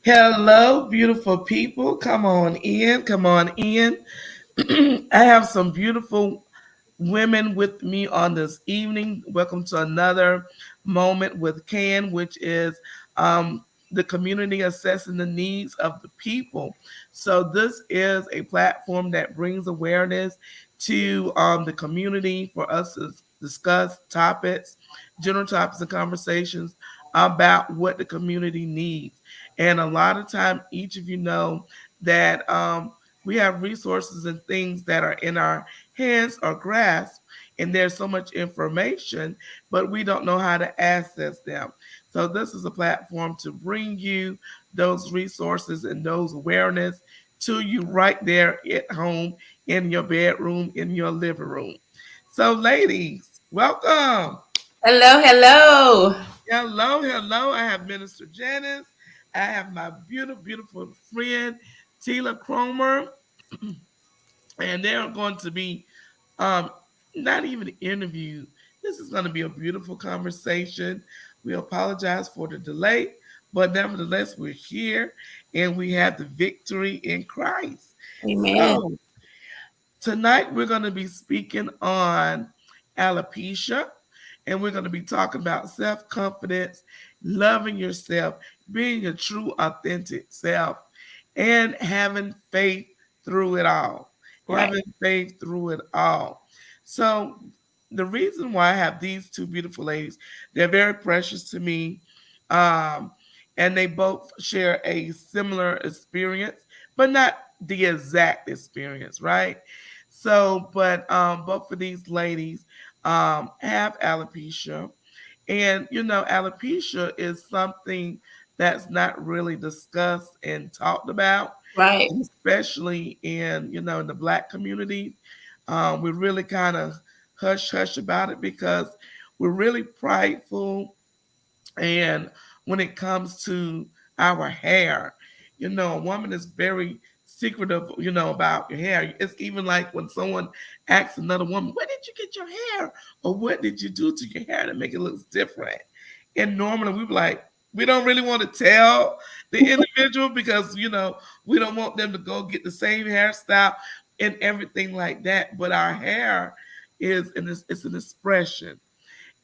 Hello, beautiful people. Come on in. Come on in. I have some beautiful women with me on this evening. Welcome to another moment with Can, which is the community assessing the needs of the people. So, this is a platform that brings awareness to the community for us to discuss topics, general topics, and conversations about what the community needs. And a lot of time, each of you know that we have resources and things that are in our hands or grasp, and there's so much information, but we don't know how to access them. So this is a platform to bring you those resources and those awareness to you right there at home, in your bedroom, in your living room. So, ladies, welcome. Hello, hello. Hello, hello. I have Minister Janice. I have my beautiful friend Tila Cromer, and they're going to be um, not even an interview. This is going to be a beautiful conversation. We apologize for the delay, but nevertheless, we're here and we have the victory in Christ. Amen. So, tonight we're going to be speaking on alopecia, and we're going to be talking about self confidence, loving yourself, being a true, authentic self, and having faith through it all. Right. Having faith through it all. So, the reason why I have these two beautiful ladies, they're very precious to me. Um, and they both share a similar experience, but not the exact experience, right? So, but both of these ladies have alopecia, and alopecia is something that's not really discussed and talked about, Right. especially in the Black community. We really kind of hush hush about it because we're really prideful, and when it comes to our hair, a woman is very secretive, about your hair. It's even like when someone asks another woman, "Where did you get your hair?" or "What did you do to your hair to make it look different?" And normally we be like, we don't really want to tell the individual because we don't want them to go get the same hairstyle and everything like that. But our hair it's an expression,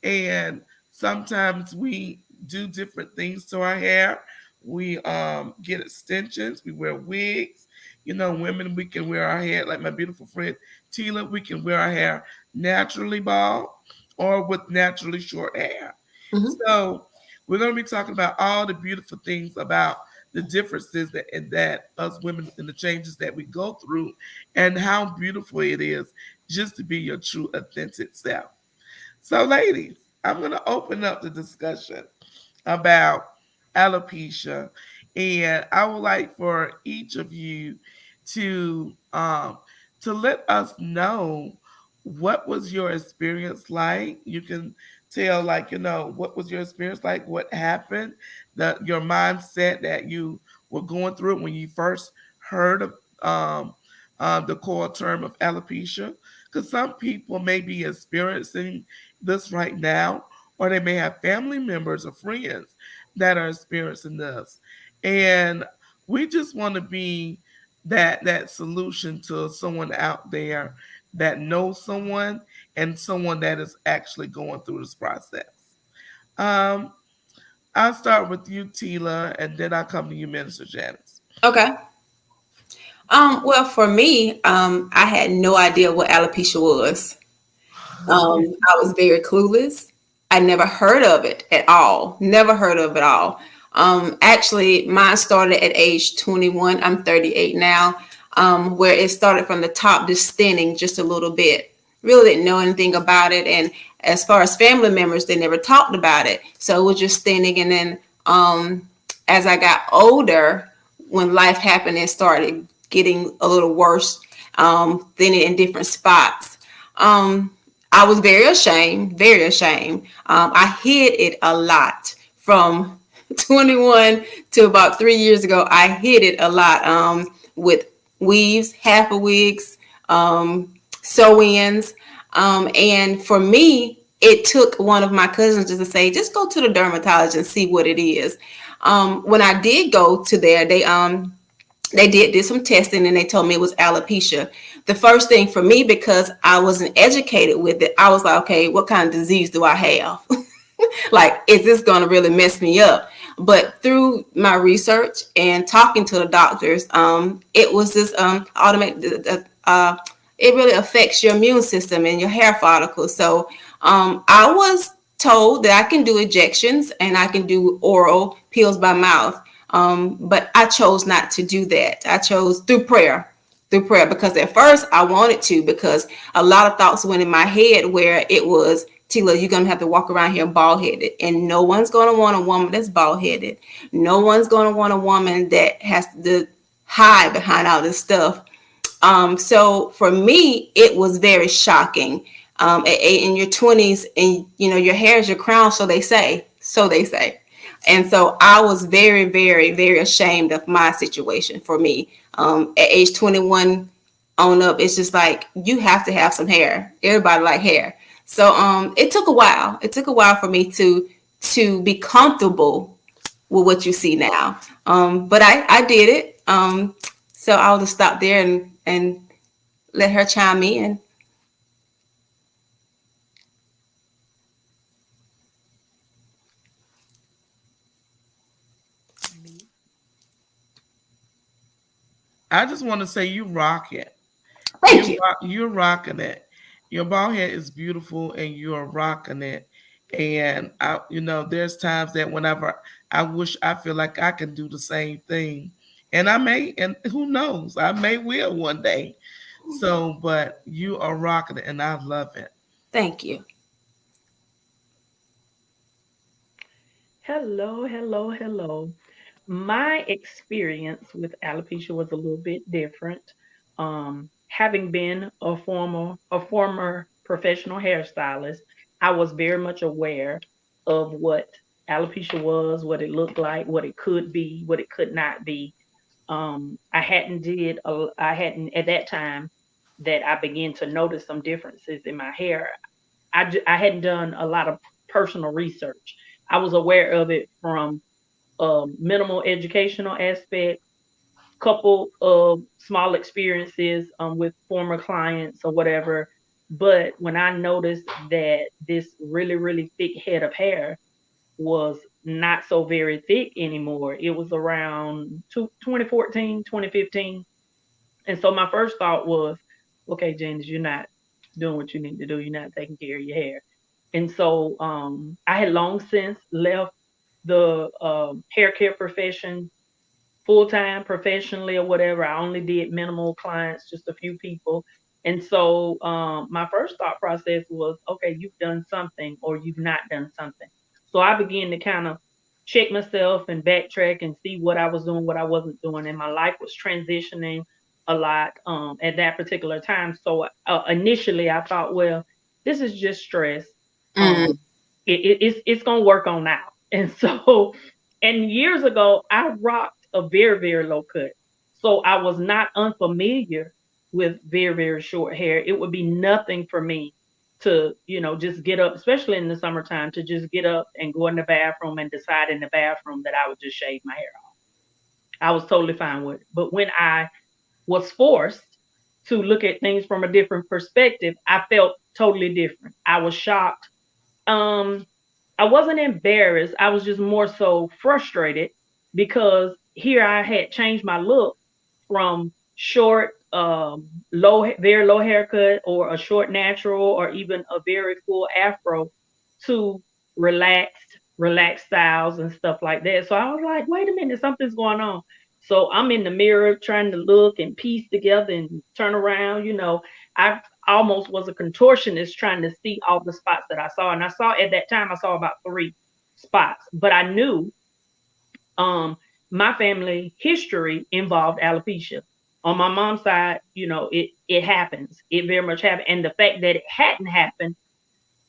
and sometimes we do different things to our hair. We get extensions, we wear wigs. Women, we can wear our hair like my beautiful friend Tila. We can wear our hair naturally bald or with naturally short hair. Hmm. So we're going to be talking about all the beautiful things about the differences that us women and the changes that we go through, and how beautiful it is just to be your true authentic self. So, ladies, I'm going to open up the discussion about alopecia, and I would like for each of you to let us know what was your experience like. You can tell, like, what was your experience like, what happened, your mindset that you were going through when you first heard of the core term of alopecia, because some people may be experiencing this right now, or they may have family members or friends that are experiencing this. And we just want to be that solution to someone out there that knows someone, and someone that is actually going through this process. Um, I'll start with you, Tila, and then I'll come to you, Minister Janice. Okay. Well, for me, I had no idea what alopecia was. I was very clueless. I never heard of it at all. Never heard of it all. Actually, mine started at age 21. I'm 38 now, where it started from the top, just thinning just a little bit. Really didn't know anything about it. And as far as family members, they never talked about it. So it was just thinning. And then as I got older, when life happened, it started getting a little worse, thinning in different spots. I was very ashamed, very ashamed. I hid it a lot from 21 to about 3 years ago. I hid it a lot with weaves, half a wigs, sew-ins. And for me, it took one of my cousins just to say, just go to the dermatologist and see what it is. When I did go to there, they did some testing and they told me it was alopecia. The first thing for me, because I wasn't educated with it, I was like, okay, what kind of disease do I have? Like, is this going to really mess me up? But through my research and talking to the doctors, it was this automatic. It really affects your immune system and your hair follicles. So I was told that I can do injections and I can do oral pills by mouth. But I chose not to do that. I chose through prayer, because at first I wanted to, because a lot of thoughts went in my head where it was, Tila, you're going to have to walk around here bald headed, and no one's going to want a woman that's bald headed. No one's going to want a woman that has to hide behind all this stuff. So for me, it was very shocking. In your 20s, and your hair is your crown, so they say. And so I was very, very, very ashamed of my situation. For me, at age 21 on up, it's just like, you have to have some hair. Everybody like hair. So it took a while. It took a while for me to be comfortable with what you see now. But I did it. So I'll just stop there and let her chime in. I just want to say you rock it. Thank you. You're rocking it. Your bald head is beautiful, and you're rocking it. And there's times that whenever I feel like I can do the same thing, and I may, and who knows, I may will one day. So, but you are rocking it, and I love it. Thank you. Hello, hello, hello. My experience with alopecia was a little bit different. Having been a former professional hairstylist, I was very much aware of what alopecia was, what it looked like, what it could be, what it could not be. I hadn't at that time that I began to notice some differences in my hair. I hadn't done a lot of personal research. I was aware of it from minimal educational aspect, couple of small experiences with former clients or whatever. But when I noticed that this really, really thick head of hair was not so very thick anymore, it was around 2014, 2015. And so my first thought was, okay, Janice, you're not doing what you need to do. You're not taking care of your hair. And so I had long since left the hair care profession full time professionally or whatever. I only did minimal clients, just a few people. And so my first thought process was, okay, you've done something or you've not done something. So I began to kind of check myself and backtrack and see what I was doing, what I wasn't doing. And my life was transitioning a lot at that particular time. So initially I thought, well, this is just stress. Mm. Um, it's going to work on out. And so, and years ago, I rocked a very, very low cut. So I was not unfamiliar with very, very short hair. It would be nothing for me to, just get up, especially in the summertime, to just get up and go in the bathroom and decide in the bathroom that I would just shave my hair off. I was totally fine with it. But when I was forced to look at things from a different perspective, I felt totally different. I was shocked. Um, I wasn't embarrassed. I was just more so frustrated because here I had changed my look from short, very low haircut, or a short natural, or even a very full afro, to relaxed styles and stuff like that. So I was like, wait a minute, something's going on. So I'm in the mirror trying to look and piece together and turn around. I almost was a contortionist trying to see all the spots that I saw. And I saw at that time, I saw about 3 spots, but I knew my family history involved alopecia. On my mom's side, it happens. It very much happened. And the fact that it hadn't happened,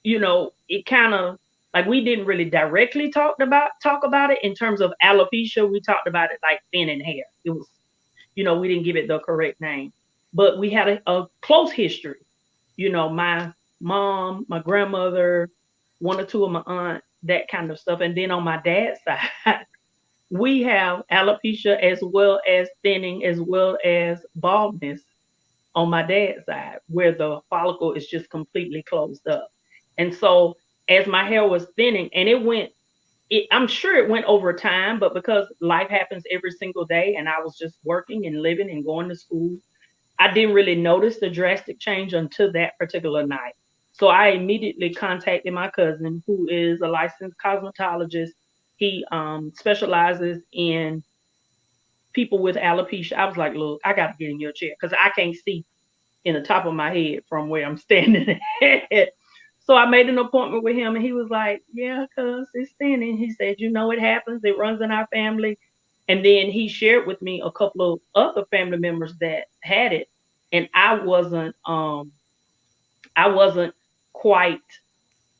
it kind of, like, we didn't really directly talk about it in terms of alopecia. We talked about it like thinning hair. It was, we didn't give it the correct name, but we had a close history. My mom, my grandmother, one or two of my aunt, that kind of stuff. And then on my dad's side, we have alopecia as well as thinning as well as baldness on my dad's side, where the follicle is just completely closed up. And so as my hair was thinning, and I'm sure it went over time, but because life happens every single day and I was just working and living and going to school, I didn't really notice the drastic change until that particular night. So I immediately contacted my cousin, who is a licensed cosmetologist. He specializes in people with alopecia. I was like, look, I got to get in your chair because I can't see in the top of my head from where I'm standing at. So I made an appointment with him and he was like, yeah, cuz it's thinning. He said, you know, it happens. It runs in our family. And then he shared with me a couple of other family members that had it. And I wasn't quite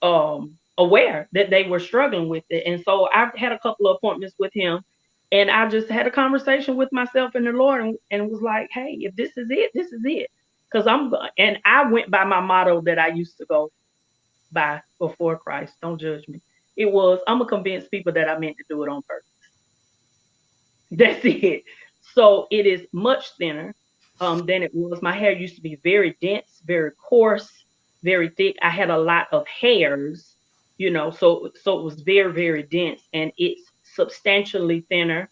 aware that they were struggling with it. And so I had a couple of appointments with him and I just had a conversation with myself and the Lord and was like, hey, if this is it, this is it. Because and I went by my motto that I used to go by before Christ. Don't judge me. It was, I'm going to convince people that I meant to do it on purpose. That's it. So it is much thinner than it was. My hair used to be very dense, very coarse, very thick. I had a lot of hairs, you know, so it was very, very dense and it's substantially thinner.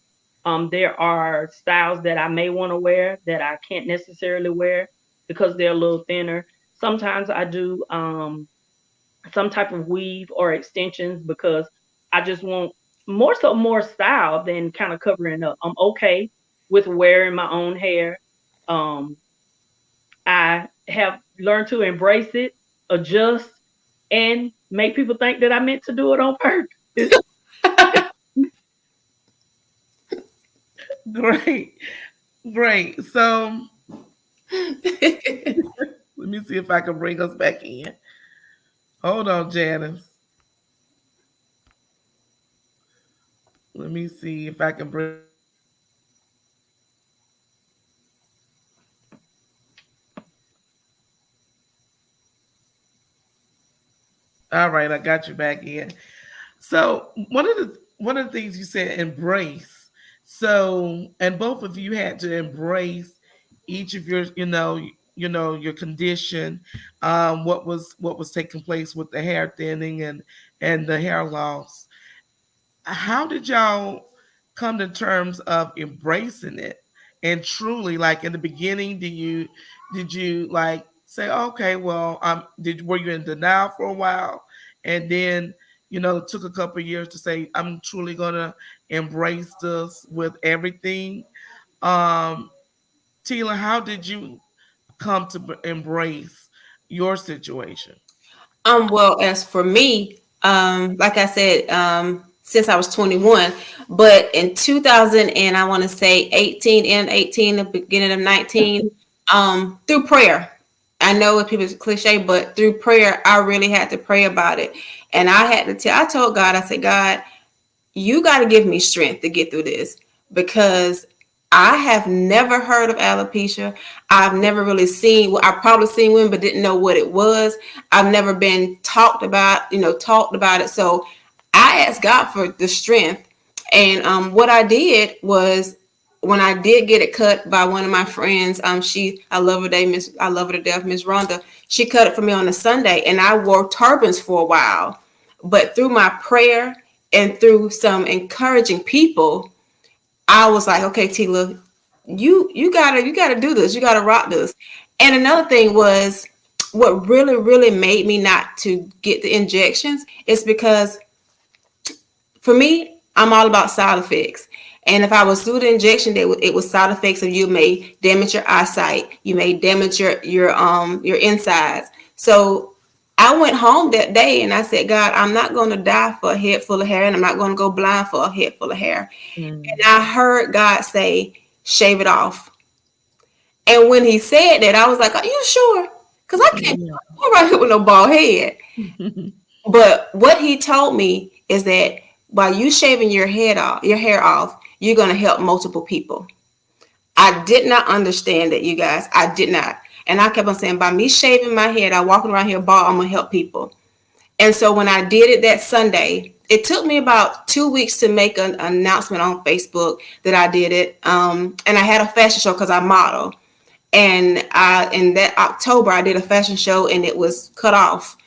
There are styles that I may want to wear that I can't necessarily wear because they're a little thinner. Sometimes I do some type of weave or extensions because I just want more style than kind of covering up. I'm okay with wearing my own hair. I have learned to embrace it, adjust, and make people think that I meant to do it on purpose. Great. So let me see if I can bring us back in. Hold on, Janice. Let me see if I can bring. All right, I got you back in. So one of the things you said, embrace. So, and both of you had to embrace each of your, your condition, what was taking place with the hair thinning and the hair loss. How did y'all come to terms of embracing it? And truly, like in the beginning, did you like say, okay, well, were you in denial for a while, and then it took a couple of years to say, I'm truly gonna embrace this with everything. Um, Tila, how did you come to embrace your situation? Well, as for me, like I said, since I was 21, but in 2000 and I want to say 18, the beginning of 19, through prayer. I know it people's cliche, but through prayer, I really had to pray about it. And I told God, I said, God, you got to give me strength to get through this because I have never heard of alopecia. I've never really seen, well, I've probably seen women, but didn't know what it was. I've never been talked about it. So I asked God for the strength. And what I did was when I did get it cut by one of my friends, I love her to death, Miss Rhonda. She cut it for me on a Sunday and I wore turbans for a while. But through my prayer and through some encouraging people, I was like, okay, Tila, you gotta do this. You gotta rock this. And another thing was what really, really made me not to get the injections is because for me, I'm all about side effects. And if I was through the injection, it was side effects of you may damage your eyesight, you may damage your insides. So I went home that day and I said, God, I'm not going to die for a head full of hair, and I'm not going to go blind for a head full of hair. And I heard God say, shave it off. And when he said that, I was like, are you sure? Because I can't go right here with no bald head. But what he told me is that by you shaving your hair off, you're going to help multiple people. I did not understand that, you guys. I did not. And I kept on saying, by me shaving my head, I walking around here bald, I'm going to help people. And so when I did it that Sunday, it took me about 2 weeks to make an announcement on Facebook that I did it. And I had a fashion show because I model. And in that October, I did a fashion show and it was cut off.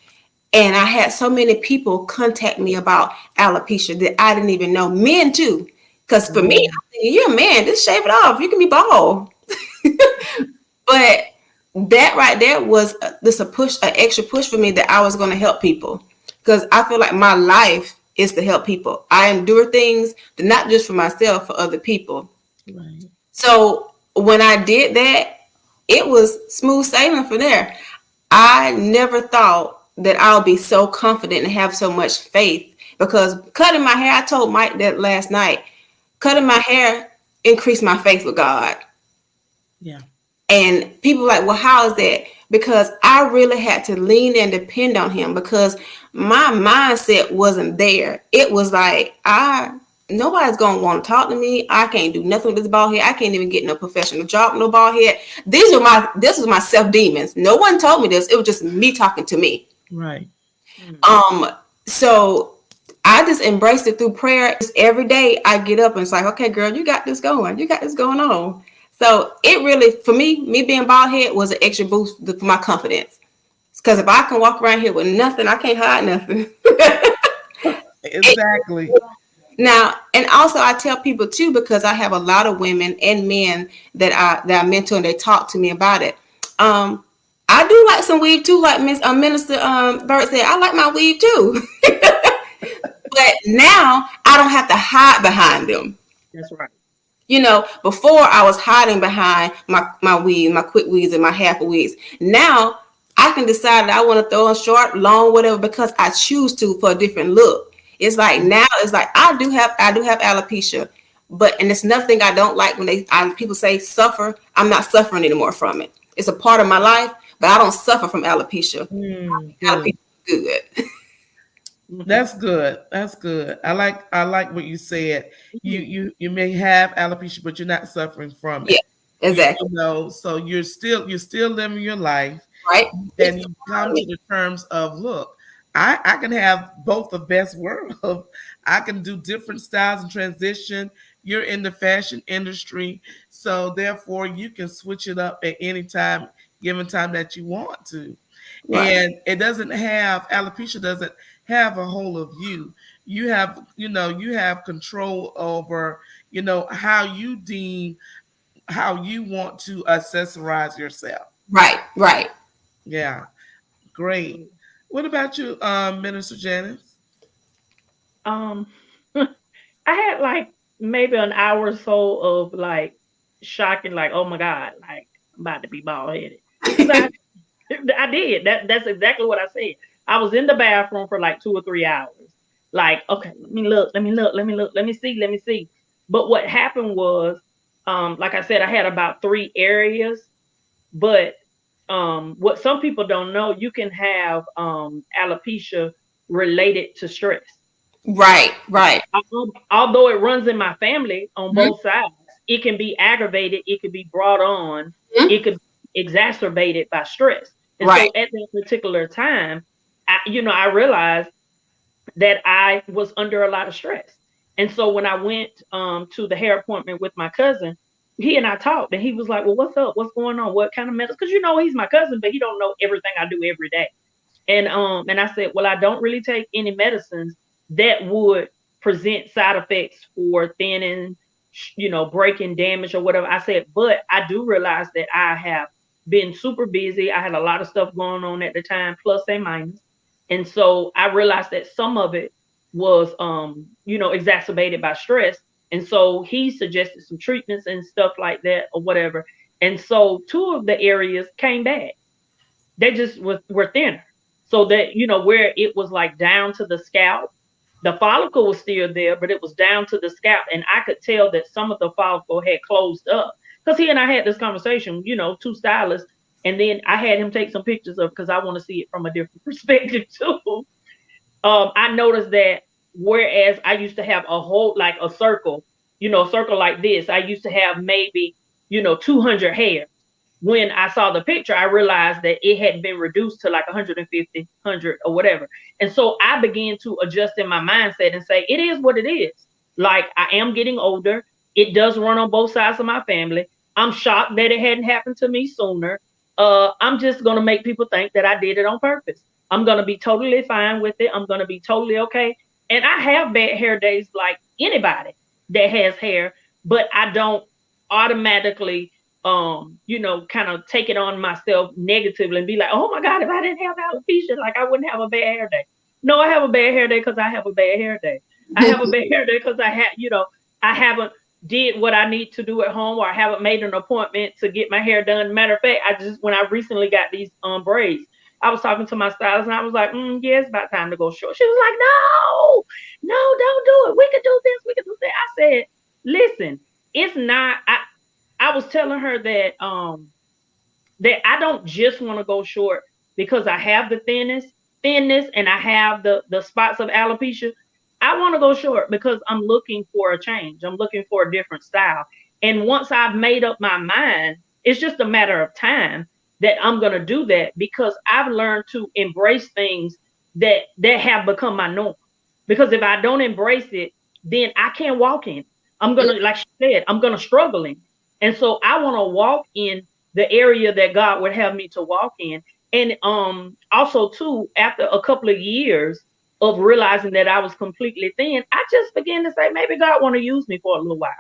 And I had so many people contact me about alopecia that I didn't even know. Men too. Because for me, I'm thinking, you're a man, just shave it off. You can be bald. But that right there was this an extra push for me that I was going to help people. Because I feel like my life is to help people. I endure things, not just for myself, for other people. Right. So when I did that, it was smooth sailing from there. I never thought that I'll be so confident and have so much faith, because cutting my hair, I told Mike that last night, cutting my hair increased my faith with God. Yeah. And people were like, well, how is that? Because I really had to lean and depend on him, because my mindset wasn't there. It was like, nobody's going to want to talk to me. I can't do nothing with this bald head. I can't even get no professional job, no bald head. This was my self-demons. No one told me this. It was just me talking to me. Right. So I just embraced it through prayer. Every day I get up and it's like, okay, girl, you got this going. You got this going on. So it really, for me being bald head was an extra boost for my confidence. Because if I can walk around here with nothing, I can't hide nothing. Exactly. Now, and also I tell people too, because I have a lot of women and men that I mentor and they talk to me about it. I do like some weave too, like Minister Burt said. I like my weave too. But now I don't have to hide behind them. That's right. You know, before I was hiding behind my weave, my quick weaves and my half weaves. Now I can decide that I want to throw in short, long, whatever, because I choose to for a different look. It's like now it's like I do have alopecia, and it's nothing I don't like when people say suffer. I'm not suffering anymore from it. It's a part of my life, but I don't suffer from alopecia. Alopecia is good. That's good. That's good. I like what you said. You may have alopecia, but you're not suffering from it. Yeah, exactly. You know, so you're still living your life, right? And you come to the terms of, look, I can have both the best world. I can do different styles and transition. You're in the fashion industry, so therefore you can switch it up at any time, given time that you want to. Right. And it doesn't have, alopecia doesn't have a whole of you. You have control over, how you deem, how you want to accessorize yourself. Right. Yeah. Great. What about you, Minister Janice? I had like maybe an hour or so of like shocking, like, oh my God, like I'm about to be bald headed. I did. That's exactly what I said. I was in the bathroom for like 2 or 3 hours. Like, okay, let me look, let me see. But what happened was, like I said, I had about 3 areas, but what some people don't know, you can have alopecia related to stress. Right. Although it runs in my family on both sides, it can be aggravated, it could be brought on, it could be exacerbated by stress. And so at that particular time, I realized that I was under a lot of stress. And so when I went to the hair appointment with my cousin, he and I talked, and he was like, well, what's up? What's going on? What kind of medicine? Because, he's my cousin, but he don't know everything I do every day. And I said, well, I don't really take any medicines that would present side effects for thinning, breaking, damage or whatever. I said, but I do realize that I have been super busy. I had a lot of stuff going on at the time, plus and minus. And so I realized that some of it was, exacerbated by stress. And so he suggested some treatments and stuff like that or whatever. And so 2 of the areas came back. They just were thinner. So that, where it was like down to the scalp, the follicle was still there, but it was down to the scalp. And I could tell that some of the follicle had closed up. Because he and I had this conversation, 2 stylists. And then I had him take some pictures of, because I want to see it from a different perspective too. I noticed that whereas I used to have a whole, like a circle, a circle like this, I used to have maybe, 200 hairs. when I saw the picture, I realized that it had been reduced to like 150, 100 or whatever. And so I began to adjust in my mindset and say, it is what it is. Like, I am getting older. It does run on both sides of my family. I'm shocked that it hadn't happened to me sooner. I'm just going to make people think that I did it on purpose. I'm going to be totally fine with it. I'm going to be totally okay. And I have bad hair days like anybody that has hair, but I don't automatically kind of take it on myself negatively and be like, oh my God, if I didn't have alopecia, like I wouldn't have a bad hair day. No, I have a bad hair day because I have a bad hair day. I have a bad hair day because I haven't did what I need to do at home, or I haven't made an appointment to get my hair done. Matter of fact, when I recently got these braids, I was talking to my stylist and I was like, yeah, it's about time to go short. She was like, no, don't do it. We could do this. We could do that. I said, listen, it's not, I was telling her that that I don't just want to go short because I have the thinness and I have the spots of alopecia. I want to go short because I'm looking for a change. I'm looking for a different style. And once I've made up my mind, it's just a matter of time that I'm going to do that, because I've learned to embrace things that have become my norm. Because if I don't embrace it, then I can't walk in. I'm going to, like she said, I'm going to struggle in. And so I want to walk in the area that God would have me to walk in. And also too, after a couple of years of realizing that I was completely thin, I just began to say, maybe God want to use me for a little while.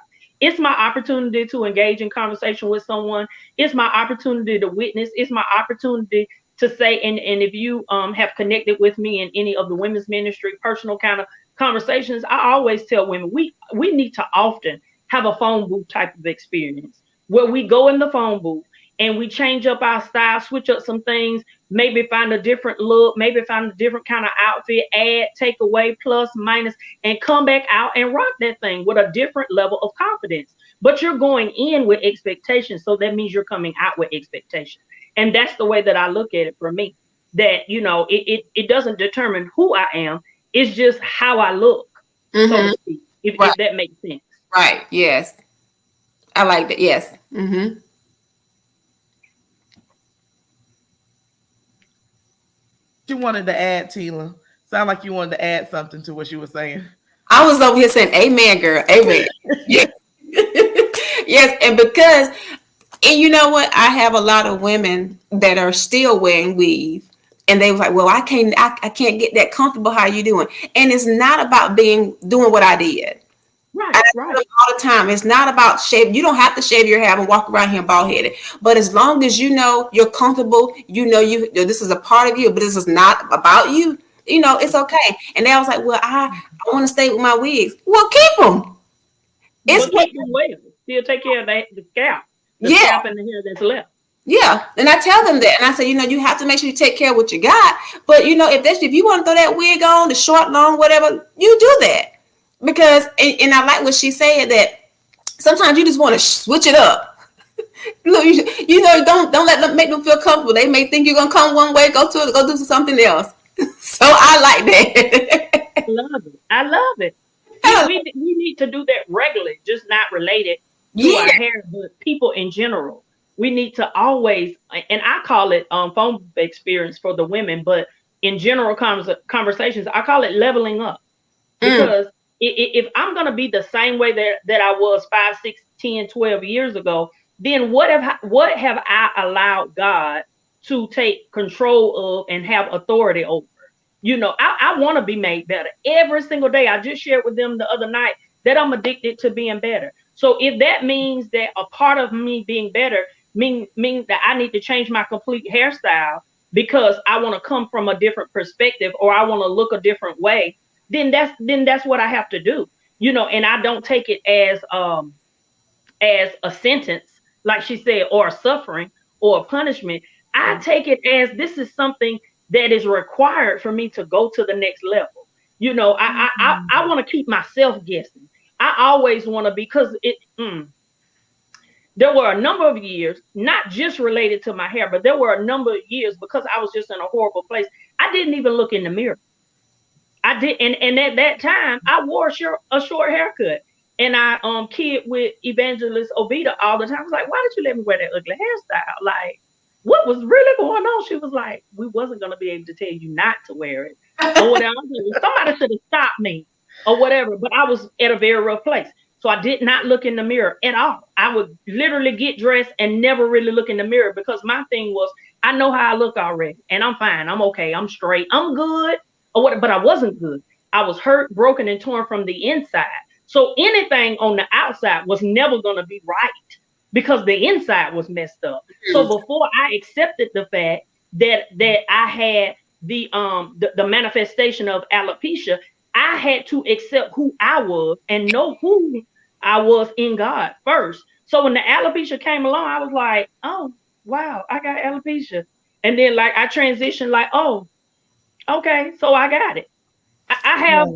It's my opportunity to engage in conversation with someone. It's my opportunity to witness. It's my opportunity to say, and if you have connected with me in any of the women's ministry, personal kind of conversations, I always tell women, we need to often have a phone booth type of experience where we go in the phone booth and we change up our style, switch up some things, maybe find a different look, maybe find a different kind of outfit, add, take away, plus, minus, and come back out and rock that thing with a different level of confidence. But you're going in with expectations, so that means you're coming out with expectations. And that's the way that I look at it for me, that, it doesn't determine who I am. It's just how I look, so to speak, if that makes sense. Right. Yes. I like that. Yes. Mm-hmm. You wanted to add, Tila. Sound like you wanted to add something to what you were saying. I was over here saying, amen, girl. Amen. Yes. Yes. And you know what? I have a lot of women that are still wearing weave. And they was like, well, I can't get that comfortable. How you doing? And it's not about doing what I did. Right. All the time. It's not about shave. You don't have to shave your hair and walk around here bald headed. But as long as you're comfortable, this is a part of you, but this is not about you. It's okay. And they was like, well, I want to stay with my wigs. Well, keep them. Still take care of the scalp. The scalp and the hair that's left. Yeah, and I tell them that, and I say, you have to make sure you take care of what you got. But if you want to throw that wig on, the short, long, whatever, you do that. Because, and I like what she said, that sometimes you just want to switch it up. Don't let them make them feel comfortable. They may think you're gonna come one way, go do something else. So I like that. I love it. We need to do that regularly, just not related to our hair, but people in general. We need to always, and I call it phone experience for the women, but in general conversations, I call it leveling up. Because if I'm going to be the same way that I was 5, 6, 10, 12 years ago, then what have I allowed God to take control of and have authority over? I want to be made better every single day. I just shared with them the other night that I'm addicted to being better. So if that means that a part of me being better means that I need to change my complete hairstyle because I want to come from a different perspective, or I want to look a different way, then that's what I have to do. And I don't take it as a sentence, like she said, or a suffering or a punishment. I take it as this is something that is required for me to go to the next level. I want to keep myself guessing. I always want to, because there were a number of years, not just related to my hair, but there were a number of years because I was just in a horrible place. I didn't even look in the mirror. I did, and at that time I wore a short haircut, And I kid with Evangelist Ovita all the time. I was like, why did you let me wear that ugly hairstyle? Like, what was really going on? She was like, we wasn't gonna be able to tell you not to wear it or whatever. Somebody should have stopped me or whatever. But I was at a very rough place. So I did not look in the mirror at all. I would literally get dressed and never really look in the mirror because my thing was, I know how I look already and I'm fine. I'm okay. I'm straight. I'm good or what, but I wasn't good. I was hurt, broken, and torn from the inside. So anything on the outside was never going to be right because the inside was messed up. So before I accepted the fact that I had the manifestation of alopecia, I had to accept who I was and know who I was in God first. So when the alopecia came along, I was like, oh, wow, I got alopecia. And then like I transitioned like, oh, okay, so I got it. I have,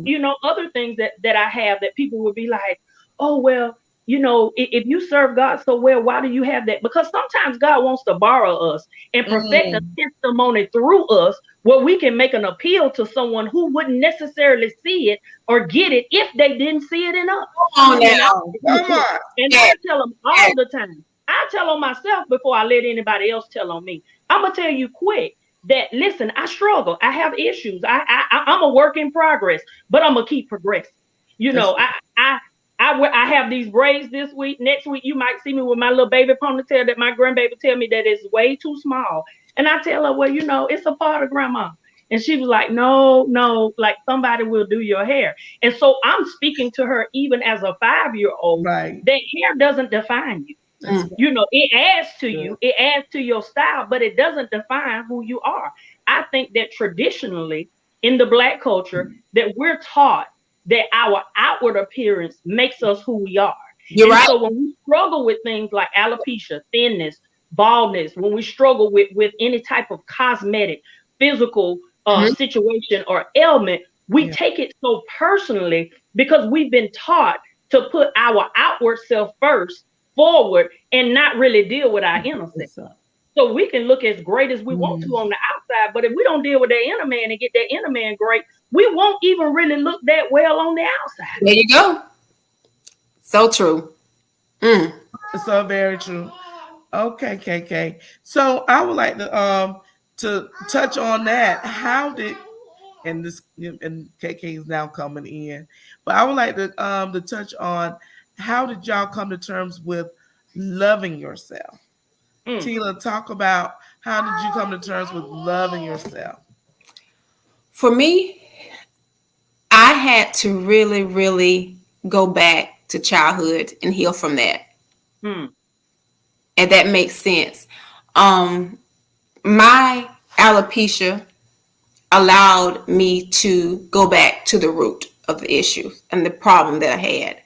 other things that I have that people would be like, oh, well, if you serve God so well, why do you have that? Because sometimes God wants to borrow us and perfect a testimony through us where we can make an appeal to someone who wouldn't necessarily see it or get it if they didn't see it in us. Come on. And I tell them all the time. I tell on myself before I let anybody else tell on me. I'm going to tell you quick. That listen, I struggle. I have issues. I'm a work in progress, but I'm gonna keep progressing. I have these braids this week. Next week, you might see me with my little baby ponytail that my grandbaby tell me that is way too small. And I tell her, well, it's a part of grandma. And she was like, no, like somebody will do your hair. And so I'm speaking to her even as a 5-year-old. Right. That hair doesn't define you. It adds to you, it adds to your style, but it doesn't define who you are. I think that traditionally in the Black culture that we're taught that our outward appearance makes us who we are. You're right. So when we struggle with things like alopecia, thinness, baldness, when we struggle with any type of cosmetic, physical situation or ailment, we take it so personally because we've been taught to put our outward self first forward and not really deal with our inner self. So we can look as great as we want to on the outside, but if we don't deal with that inner man and get that inner man great, we won't even really look that well on the outside. There you go. So true. So very true. Okay, KK. So I would like to touch on that. How did and KK is now coming in, but I would like to touch on how did y'all come to terms with loving yourself? Tila, talk about how did you come to terms with loving yourself? For me, I had to really, really go back to childhood and heal from that. And that makes sense. My alopecia allowed me to go back to the root of the issue and the problem that I had.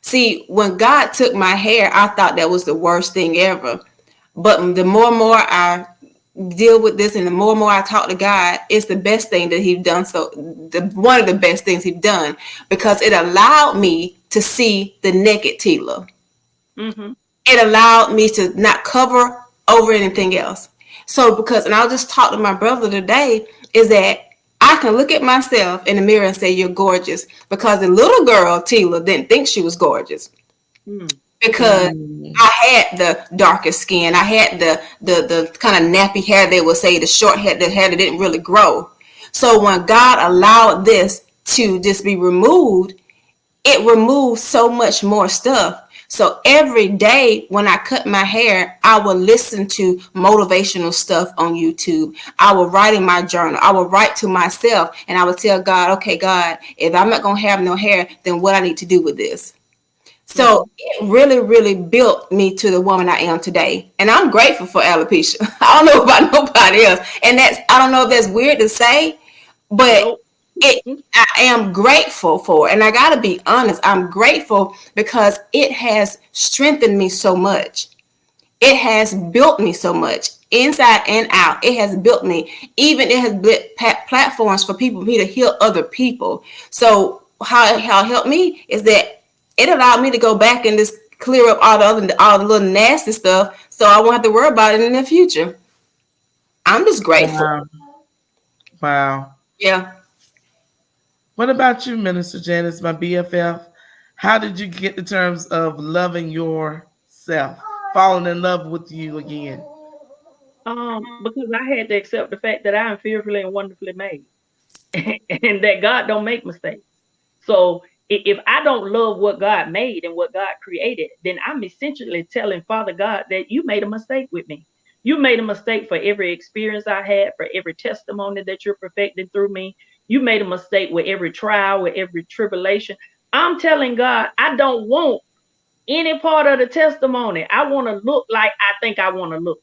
See, when God took my hair, I thought that was the worst thing ever. But the more and more I deal with this and the more and more I talk to God, it's the best thing that He's done. So one of the best things He's done, because it allowed me to see the naked Tila. It allowed me to not cover over anything else. So and I'll just talk to my brother today, is that I can look at myself in the mirror and say, you're gorgeous, because the little girl, Tila, didn't think she was gorgeous. Because I had the darkest skin. I had the kind of nappy hair, they would say, the short hair, the hair that didn't really grow. So when God allowed this to just be removed, it removed so much more stuff. So every day when I cut my hair, I would listen to motivational stuff on YouTube. I would write in my journal. I would write to myself and I would tell God, okay, God, if I'm not going to have no hair, then what I need to do with this? So it really, really built me to the woman I am today. And I'm grateful for alopecia. I don't know about nobody else. And I don't know if that's weird to say, but I am grateful for it. And I got to be honest, I'm grateful because it has strengthened me so much. It has built me so much inside and out. It has built me. Even it has built platforms for me to heal other people. So how it helped me is that it allowed me to go back and just clear up all the little nasty stuff, so I won't have to worry about it in the future. I'm just grateful. Wow. Yeah. What about you, Minister Janice, my BFF? How did you get to terms of loving yourself, falling in love with you again? Because I had to accept the fact that I am fearfully and wonderfully made, and that God don't make mistakes. So if I don't love what God made and what God created, then I'm essentially telling Father God that you made a mistake with me. You made a mistake for every experience I had, for every testimony that you're perfecting through me. You made a mistake with every trial, with every tribulation. I'm telling God, I don't want any part of the testimony. I want to look like I think I want to look.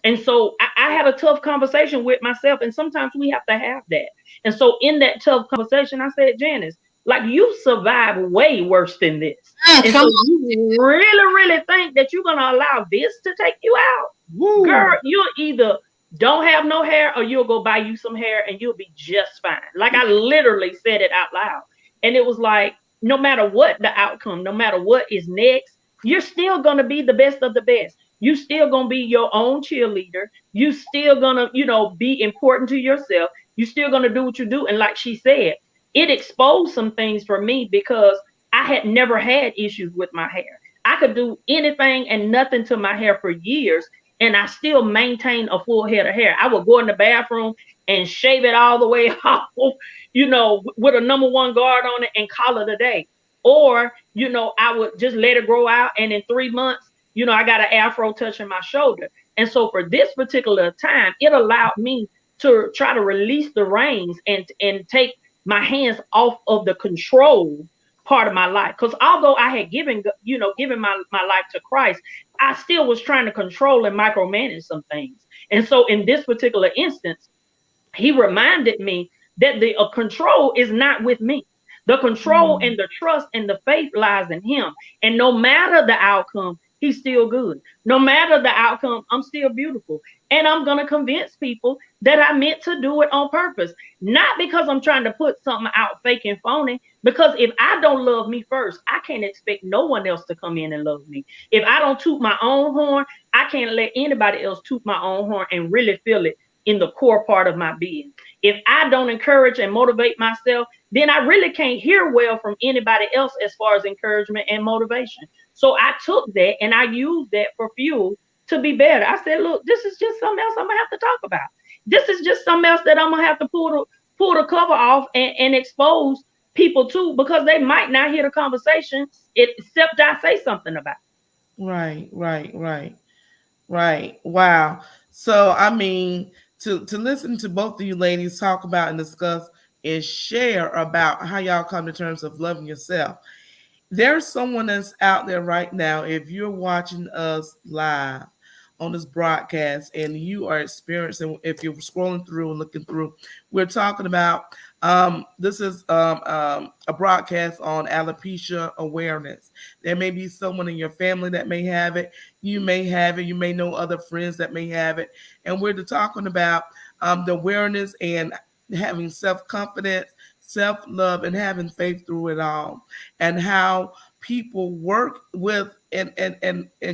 And so I had a tough conversation with myself, and sometimes we have to have that. And so in that tough conversation, I said, Janice, like you survived way worse than this. And Come so on. you really, really think that you're gonna allow this to take you out? Woo. Girl, you'll either don't have no hair or you'll go buy you some hair and you'll be just fine. Like I literally said it out loud. And it was like, no matter what the outcome, no matter what is next, you're still gonna be the best of the best. You still gonna be your own cheerleader. You still gonna, be important to yourself. You still gonna do what you do. And like she said, it exposed some things for me because I had never had issues with my hair. I could do anything and nothing to my hair for years, and I still maintain a full head of hair. I would go in the bathroom and shave it all the way off, with a number one guard on it and call it a day. Or, I would just let it grow out, and in 3 months, I got an afro touching my shoulder. And so for this particular time, it allowed me to try to release the reins and take my hands off of the control part of my life. Because although I had given my life to Christ, I still was trying to control and micromanage some things. And so in this particular instance, he reminded me that the control is not with me. The control and the trust and the faith lies in him. And no matter the outcome, he's still good. No matter the outcome, I'm still beautiful. And I'm going to convince people that I meant to do it on purpose. Not because I'm trying to put something out fake and phony. Because if I don't love me first, I can't expect no one else to come in and love me. If I don't toot my own horn, I can't let anybody else toot my own horn and really feel it in the core part of my being. If I don't encourage and motivate myself, then I really can't hear well from anybody else as far as encouragement and motivation. So I took that and I used that for fuel to be better. I said, look, this is just something else I'm gonna have to talk about. This is just something else that I'm gonna have to pull the cover off and expose people to, because they might not hear the conversation except I say something about it. Right, right, right, right. Wow. So I mean, to listen to both of you ladies talk about and discuss and share about how y'all come to terms of loving yourself. There's someone that's out there right now. If you're watching us live on this broadcast and you are experiencing, if you're scrolling through and looking through, we're talking about this is a broadcast on alopecia awareness. There may be someone in your family that may have it. You may have it. You may know other friends that may have it. And we're talking about the awareness and having self-confidence, self-love, and having faith through it all, and how people work with and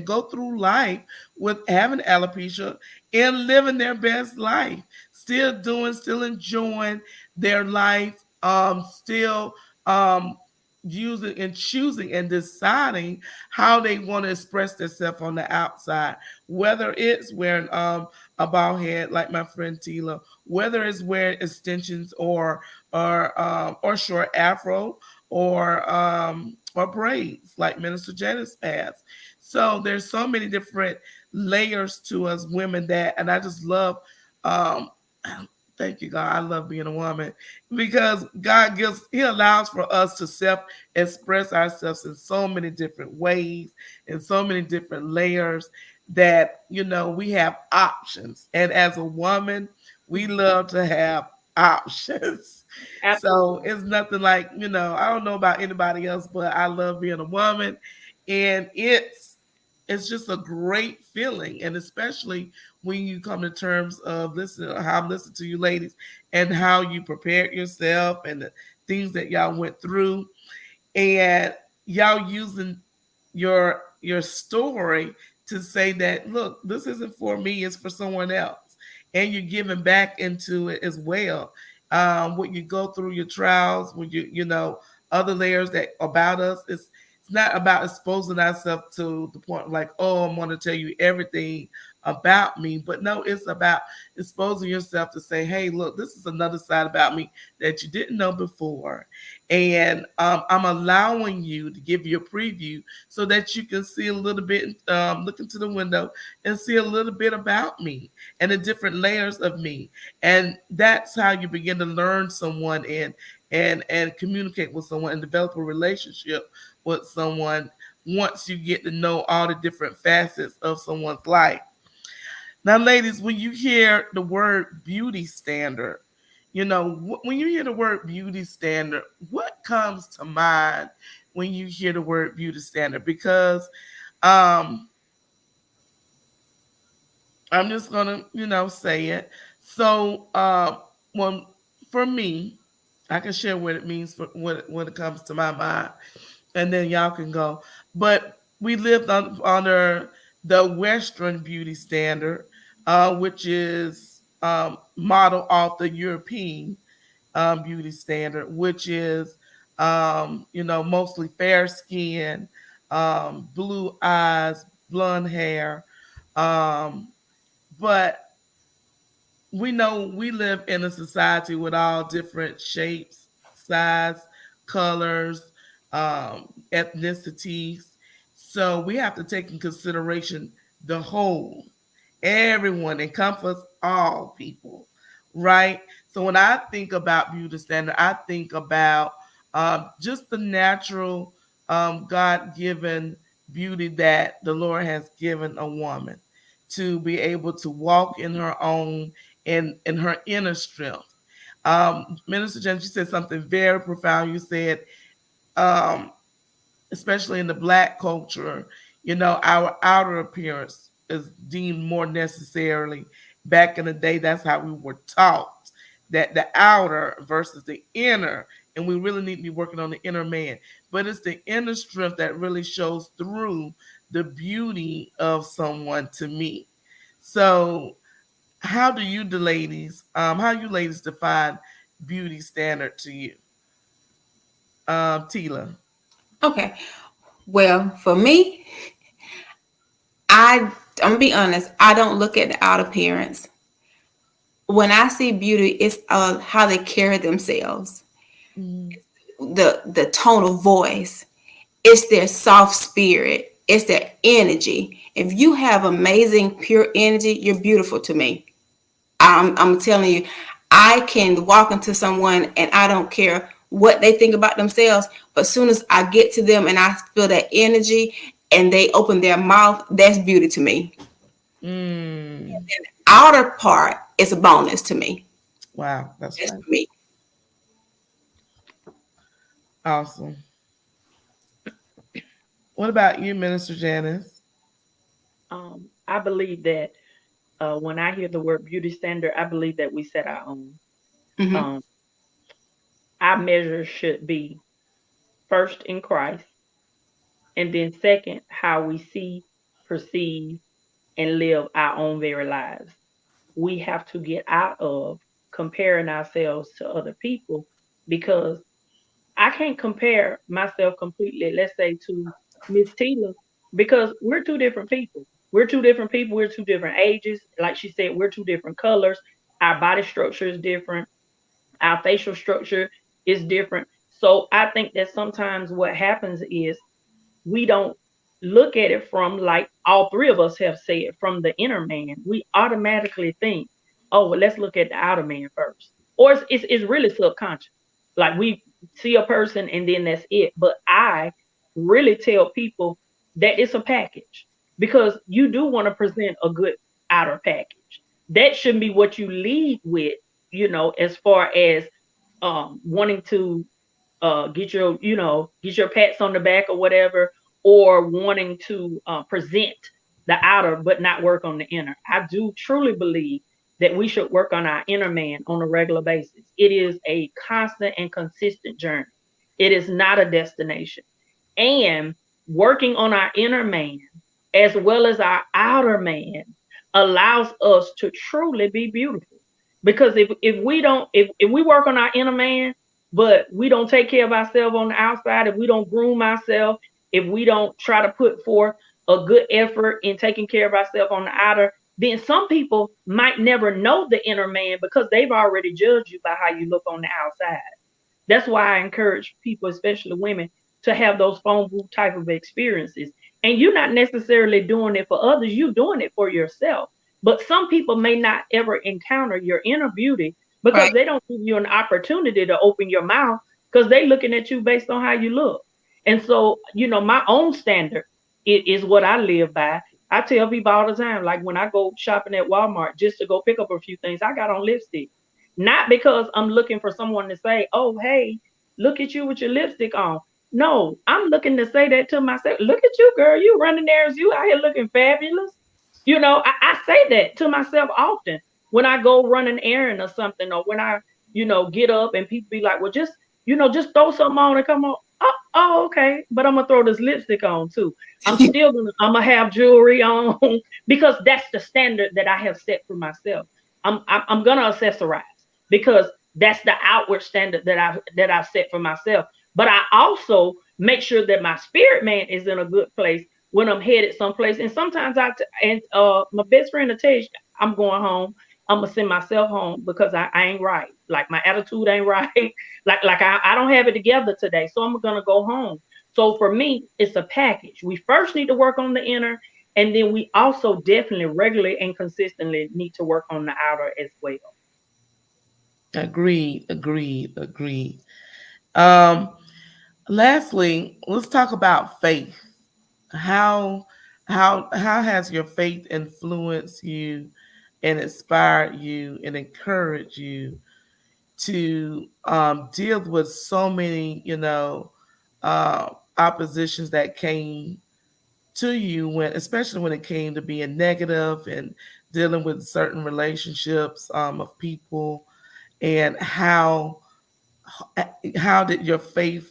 go through life with having alopecia and living their best life, still enjoying their life, still using and choosing and deciding how they want to express themselves on the outside, whether it's wearing a bald head like my friend Tila, whether it's wearing extensions or short afro or braids like Minister Janice has. So there's so many different layers to us women that, and I just love. Um, Thank you, God. I love being a woman because He allows for us to self express ourselves in so many different ways, in so many different layers that, we have options. And as a woman, we love to have options. So Absolutely. it's nothing like, I don't know about anybody else, but I love being a woman. And it's just a great feeling. And especially when you come to terms of listening, how I'm listening to you ladies and how you prepared yourself and the things that y'all went through, and y'all using your story to say that, look, this isn't for me, it's for someone else. And you're giving back into it as well. When you go through your trials, when other layers that about us. It's not about exposing ourselves to the point like, oh, I'm going to tell you everything about me. But no, it's about exposing yourself to say, hey, look, this is another side about me that you didn't know before. And I'm allowing you to give you a preview so that you can see a little bit, look into the window and see a little bit about me and the different layers of me. And that's how you begin to learn someone and communicate with someone and develop a relationship with someone once you get to know all the different facets of someone's life. Now, ladies, when you hear the word beauty standard, when you hear the word beauty standard, what comes to mind when you hear the word beauty standard? Because I'm just gonna, say it. So, when for me, I can share what it means for when it comes to my mind, and then y'all can go. But we lived under the Western beauty standard, which is modeled off the European beauty standard, which is mostly fair skin, blue eyes, blonde hair, but we know we live in a society with all different shapes, size, colors, ethnicities. So we have to take in consideration the whole, everyone, encompass all people, right? So when I think about beauty standard, I think about just the natural, God-given beauty that the Lord has given a woman to be able to walk in her own in her inner strength. Minister Jen, you said something very profound. You said, um, especially in the Black culture, our outer appearance is deemed more necessarily. Back in the day, that's how we were taught, that the outer versus the inner, and we really need to be working on the inner man. But it's the inner strength that really shows through the beauty of someone to me. So how do you the ladies, how you ladies define beauty standard to you? Tila. Okay. Well, for me, I'm gonna be honest. I don't look at the out appearance. When I see beauty, it's how they carry themselves, Mm. the tone of voice, it's their soft spirit, it's their energy. If you have amazing, pure energy, you're beautiful to me. I'm telling you, I can walk into someone and I don't care what they think about themselves, but as soon as I get to them and I feel that energy and they open their mouth, that's beauty to me. Mm. The outer part is a bonus to me. Wow, that's That's right. for me. Awesome. What about you, Minister Janice? I believe that when I hear the word beauty standard, I believe that we set our own. Hmm. Um, our measure should be first in Christ, and then second, how we see, perceive, and live our own very lives. We have to get out of comparing ourselves to other people because I can't compare myself completely, let's say, to Miss Tina, because we're two different people. We're two different people. We're two different ages. Like she said, we're two different colors. Our body structure is different. Our facial structure is different. So I think that sometimes what happens is we don't look at it from, like all three of us have said, from the inner man. We automatically think, oh, well, let's look at the outer man first. Or it's really subconscious. Like we see a person and then that's it. But I really tell people that it's a package because you do want to present a good outer package. That shouldn't be what you lead with, as far as wanting to get your pats on the back or whatever, or wanting to present the outer but not work on the inner. I do truly believe that we should work on our inner man on a regular basis. It is a constant and consistent journey. It is not a destination. And working on our inner man as well as our outer man allows us to truly be beautiful. Because if we don't, if we work on our inner man, but we don't take care of ourselves on the outside, if we don't groom ourselves, if we don't try to put forth a good effort in taking care of ourselves on the outer, then some people might never know the inner man because they've already judged you by how you look on the outside. That's why I encourage people, especially women, to have those phone booth type of experiences. And you're not necessarily doing it for others, you're doing it for yourself. But some people may not ever encounter your inner beauty because Right. they don't give you an opportunity to open your mouth because they're looking at you based on how you look. And so, my own standard is what I live by. I tell people all the time, like when I go shopping at Walmart just to go pick up a few things, I got on lipstick. Not because I'm looking for someone to say, oh, hey, look at you with your lipstick on. No, I'm looking to say that to myself. Look at you, girl. You running there as you out here looking fabulous. I say that to myself often when I go run an errand or something, or when I, get up and people be like, well, just throw something on and come on. Oh, okay. But I'm gonna throw this lipstick on too. I'm gonna have jewelry on because that's the standard that I have set for myself. I'm gonna accessorize because that's the outward standard that I've set for myself. But I also make sure that my spirit man is in a good place when I'm headed someplace. And sometimes my best friend will tell you, I'm going home. I'm gonna send myself home because I ain't right. Like my attitude ain't right. like I don't have it together today. So I'm gonna go home. So for me, it's a package. We first need to work on the inner, and then we also definitely regularly and consistently need to work on the outer as well. Agreed, agreed, agreed. Um, Lastly, let's talk about faith. How how has your faith influenced you and inspired you and encouraged you to deal with so many, oppositions that came to you when, especially when it came to being negative and dealing with certain relationships of people, and how did your faith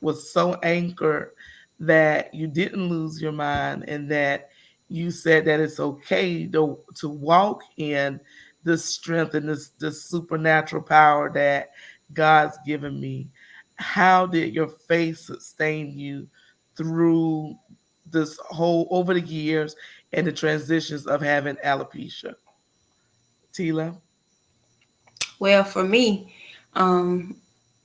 was so anchored that you didn't lose your mind and that you said that it's okay to walk in this strength and this supernatural power that God's given me. How did your faith sustain you through this whole over the years and the transitions of having alopecia? Tila? Well, for me, um,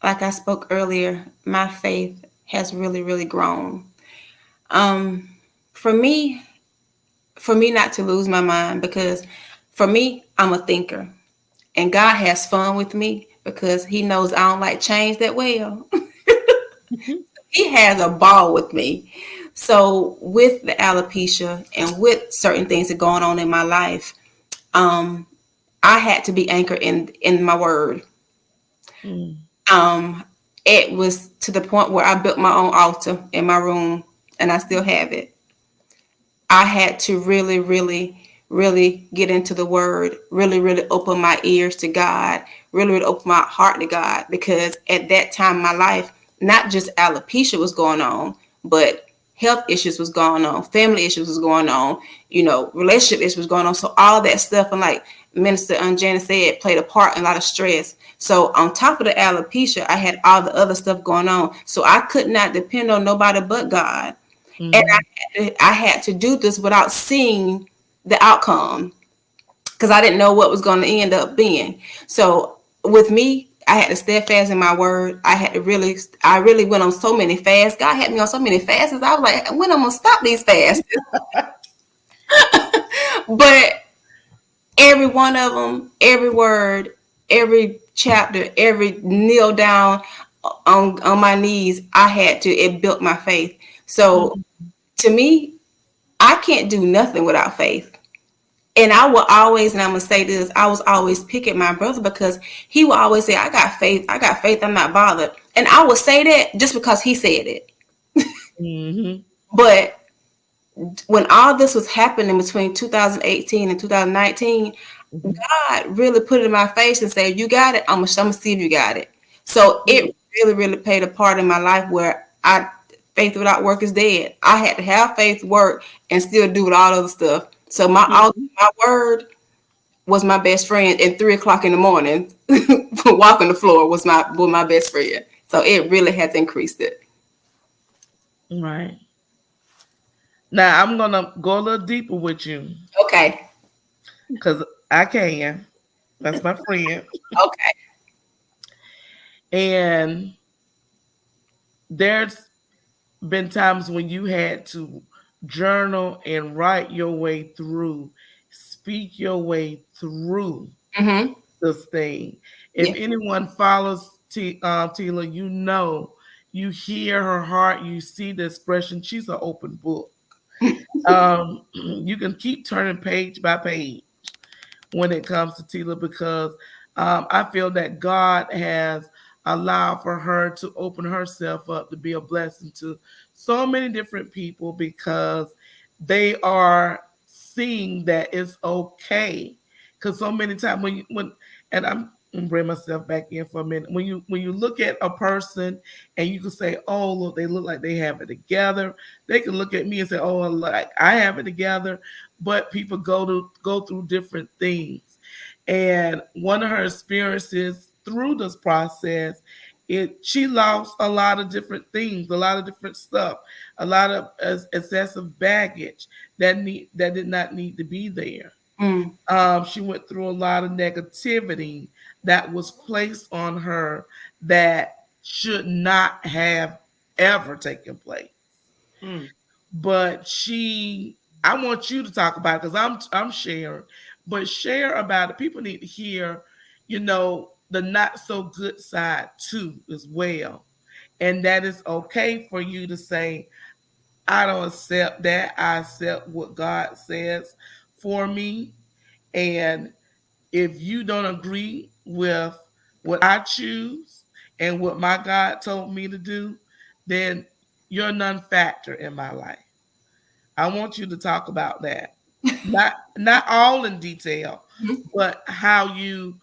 like I spoke earlier, my faith has really, really grown. Um, for me, not to lose my mind, because for me, I'm a thinker, and God has fun with me because He knows I don't like change that well. Mhm. He has a ball with me. So with the alopecia and with certain things that are going on in my life, um, I had to be anchored in my word. Mm. Um, it was to the point where I built my own altar in my room, and I still have it. I had to really, really, really get into the word, really, really open my ears to God, really, really open my heart to God, because at that time in my life, not just alopecia was going on, but health issues was going on, family issues was going on, relationship issues was going on. So all that stuff, and like Minister Janet said, played a part in a lot of stress. So on top of the alopecia, I had all the other stuff going on. So I could not depend on nobody but God. And Mhm. I had to do this without seeing the outcome, because I didn't know what was going to end up being. So with me, I had to stay fast in my word. I really went on so many fasts. God had me on so many fasts. I was like, when am I going to stop these fasts? But every one of them, every word, every chapter, every kneel down on my knees, it built my faith. So Mhm. to me, I can't do nothing without faith. And I will always, and I'm gonna say this, I was always picking my brother because he would always say, I got faith, I'm not bothered. And I would say that just because he said it. Mhm. But when all this was happening between 2018 and 2019, Mhm. God really put it in my face and said, you got it, I'm gonna see if you got it. So it really, really played a part in my life where faith without work is dead. I had to have faith, work, and still do all other stuff. So my Mhm. word was my best friend at 3 o'clock in the morning. walking the floor with my best friend. So it really has increased it. Right. Now I'm gonna go a little deeper with you Okay. because I can. That's my friend. Okay. And there's been times when you had to journal and write your way through, speak your way through Mm-hmm. this thing. If Yeah. anyone follows Tila, you know, you hear her heart, you see the expression. She's an open book. You can keep turning page by page when it comes to Tila because I feel that God has allowed for her to open herself up to be a blessing to so many different people because they are seeing that it's okay. Because so many times and I'm gonna bring myself back in for a minute. When you look at a person and you can say, oh look, they look like they have it together. They can look at me and say, oh, like I have it together, but people go through different things. And one of her experiences through this process, she lost a lot of different things, a lot of different stuff, a lot of excessive baggage that did not need to be there. Mm. She went through a lot of negativity that was placed on her that should not have ever taken place. Mm. But I want you to talk about it because I'm sharing, but share about it. People need to hear, the not so good side too as well. And that is okay for you to say, I don't accept that. I accept what God says for me. And if you don't agree with what I choose and what my God told me to do, then you're a non-factor in my life. I want you to talk about that. Not all in detail, but how you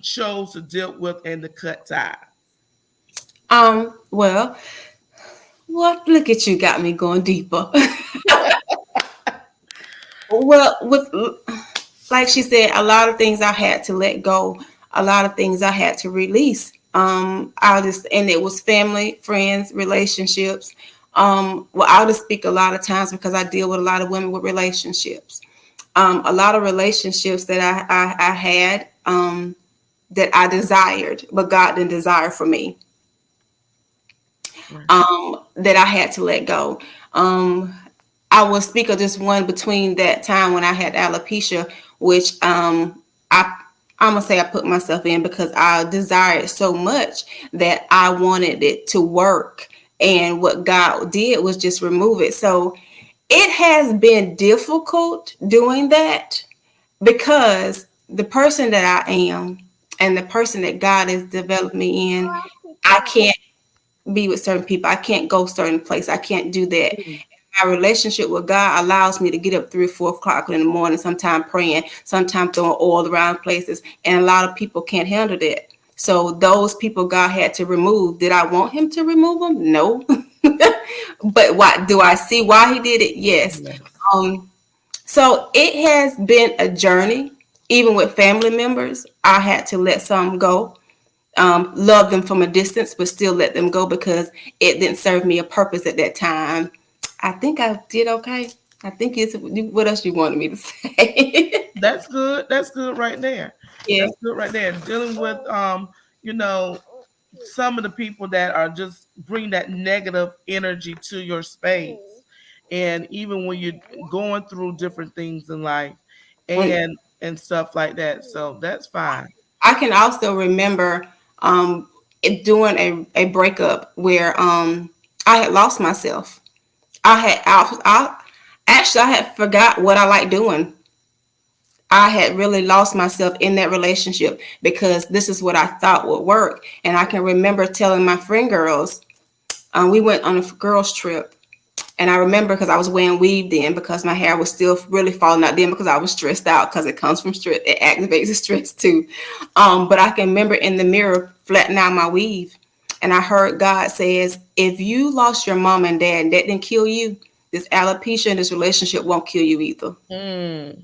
chose to deal with and to cut ties. Well, what? Look at you, got me going deeper. Well, with like she said, a lot of things I had to let go, a lot of things I had to release. And it was family, friends, relationships. Well, I'll just speak a lot of times because I deal with a lot of women with relationships. A lot of relationships that I had that I desired, but God didn't desire for me. That I had to let go. I will speak of just one between that time when I had alopecia, which I'm gonna say I put myself in because I desired so much that I wanted it to work. And what God did was just remove it. So it has been difficult doing that because the person that I am and the person that God has developed me in, I can't be with certain people. I can't go certain place. I can't do that. Mm. My relationship with God allows me to get up 3 or 4 o'clock in the morning, sometimes praying, sometimes throwing oil around places. And a lot of people can't handle that. So those people God had to remove. Did I want him to remove them? No. But what do I see why he did it? Yes. Yes. So it has been a journey. Even with family members, I had to let some go. Love them from a distance, but still let them go because it didn't serve me a purpose at that time. I think I did okay. I think it's what else you wanted me to say. That's good. That's good right there. Yeah. That's good right there. Dealing with you know, some of the people that are just bring that negative energy to your space. And even when you're going through different things in life When and stuff like that. So that's fine. I can also remember doing a breakup where I had lost myself. I had forgot what I like doing. I had really lost myself in that relationship because this is what I thought would work. And I can remember telling my friend girls, we went on a girls trip. And I remember because I was wearing weave then because my hair was still really falling out then because I was stressed out because it comes from stress. It activates the stress too. But I can remember in the mirror flattening out my weave. And I heard God says, if you lost your mom and dad and that didn't kill you, this alopecia and this relationship won't kill you either. Mm.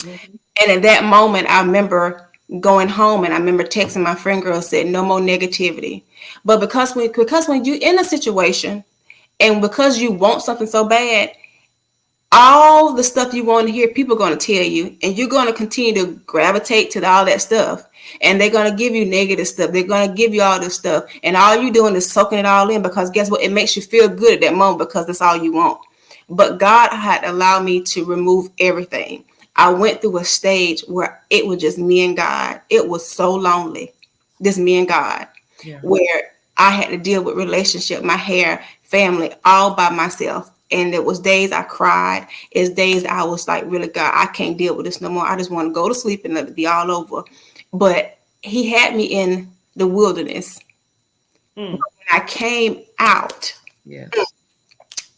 Mhm. And in that moment, I remember going home, and I remember texting my friend girl, said no more negativity. But because when you're in a situation and because you want something so bad, all the stuff you want to hear, people are going to tell you, and you're going to continue to gravitate to all that stuff. And they're going to give you negative stuff. They're going to give you all this stuff. And all you're doing is soaking it all in, because guess what? It makes you feel good at that moment because that's all you want. But God had allowed me to remove everything. I went through a stage where it was just me and God. It was so lonely, just me and God, where I had to deal with relationship, my hair, family, all by myself. And there was days I cried. It's days I was like, really, God, I can't deal with this no more. I just want to go to sleep and let it be all over. But he had me in the wilderness. When I came out,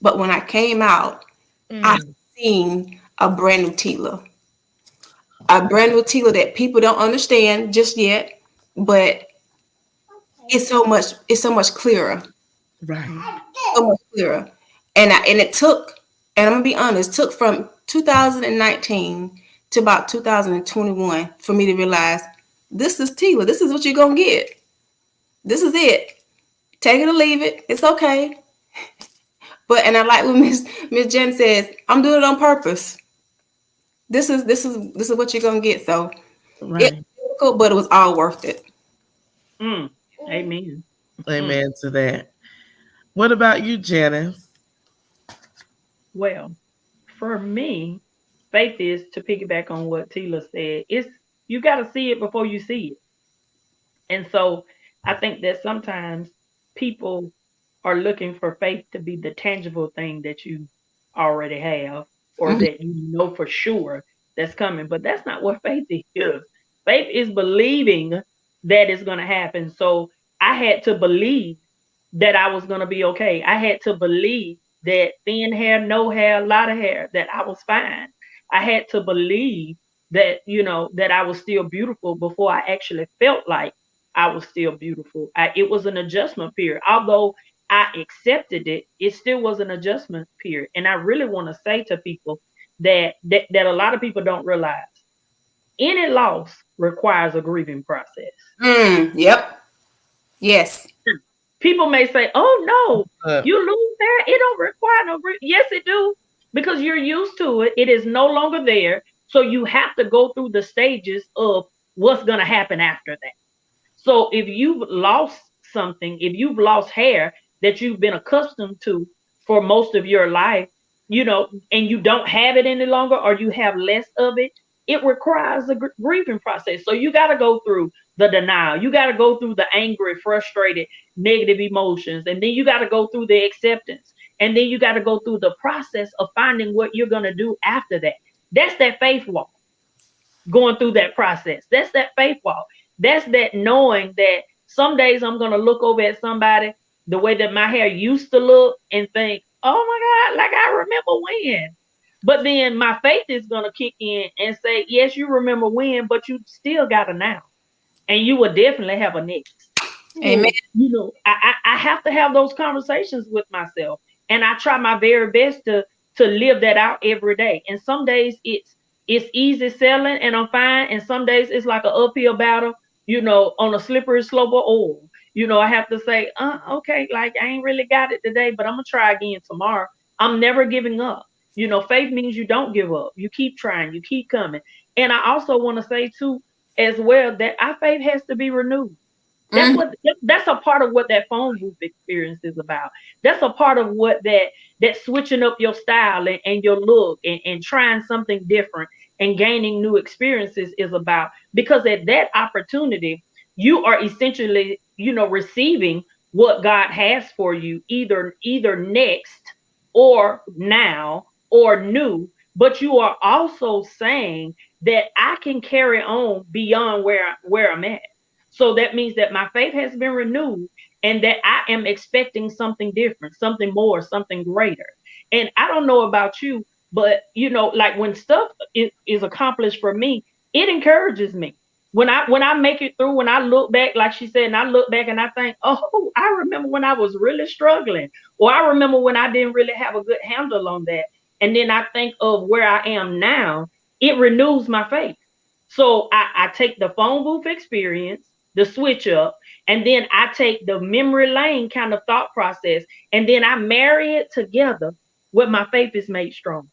but when I came out, I seen a brand new Tila. A brand new Tila that people don't understand just yet, but it's so much clearer. Right. So much clearer. And it took, and I'm gonna be honest, took from 2019 to about 2021 for me to realize this is Tila. This is what you're gonna get. This is it. Take it or leave it. It's okay. But and I like when Miss Jen says, I'm doing it on purpose. This is what you're gonna get. So it's difficult, but it was all worth it. Amen. Amen to that. What about you, Janice? Well, for me, faith is, to piggyback on what Tila said, it's you got to see it before you see it. And so I think that sometimes people are looking for faith to be the tangible thing that you already have, or that you know for sure that's coming. But that's not what faith is. Faith is believing that it's going to happen. So I had to believe that I was going to be okay. I had to believe that thin hair, no hair, a lot of hair, that I was fine. I had to believe that, that I was still beautiful before I actually felt like I was still beautiful. It was an adjustment period. Although I accepted it, it still was an adjustment period. And I really want to say to people that a lot of people don't realize any loss requires a grieving process. Yep. Yes. People may say, "Oh no, you lose hair, it don't require no grief." Yes, it do, because you're used to it. It is no longer there, so you have to go through the stages of what's going to happen after that. So if you've lost something, if you've lost hair that you've been accustomed to for most of your life, and you don't have it any longer, or you have less of it, it requires a grieving process. So you got to go through the denial. You got to go through the angry, frustrated, negative emotions. And then you got to go through the acceptance. And then you got to go through the process of finding what you're going to do after that. That's that faith walk. Going through that process. That's that faith walk. That's that knowing that some days I'm going to look over at somebody the way that my hair used to look and think, oh my God, like I remember when. But then my faith is going to kick in and say, yes, you remember when, but you still got a now. And you will definitely have a next. Amen. I have to have those conversations with myself. And I try my very best to live that out every day. And some days it's easy selling and I'm fine. And some days it's like an uphill battle, on a slippery slope of oil. I have to say, okay, like I ain't really got it today, but I'm going to try again tomorrow. I'm never giving up. Faith means you don't give up. You keep trying, you keep coming. And I also want to say too, as well, that our faith has to be renewed. That's a part of what that phone booth experience is about. That's a part of what that switching up your style and your look and trying something different and gaining new experiences is about. Because at that opportunity, you are essentially, receiving what God has for you, either next or now or new, but you are also saying that I can carry on beyond where I'm at. So that means that my faith has been renewed and that I am expecting something different, something more, something greater. And I don't know about you, but like when stuff is accomplished for me, it encourages me. When I make it through, when I look back, like she said, and I look back and I think, oh, I remember when I was really struggling, or I remember when I didn't really have a good handle on that. And then I think of where I am now, it renews my faith. So I take the phone booth experience, the switch up, and then I take the memory lane kind of thought process, and then I marry it together with my faith is made stronger.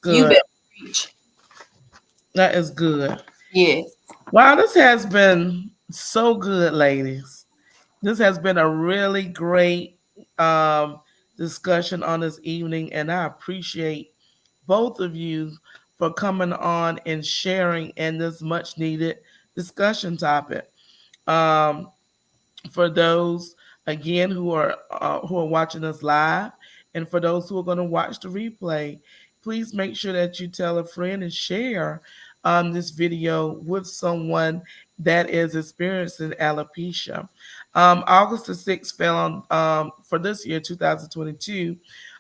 You Good. better preach. That is good. Yes. Wow, this has been so good, ladies. This has been a really great um, discussion on this evening, and I appreciate both of you for coming on and sharing in this much needed discussion topic. Um, for those again who are watching us live, and for those who are going to watch the replay, please make sure that you tell a friend and share this video with someone that is experiencing alopecia. August the 6th fell on for this year 2022.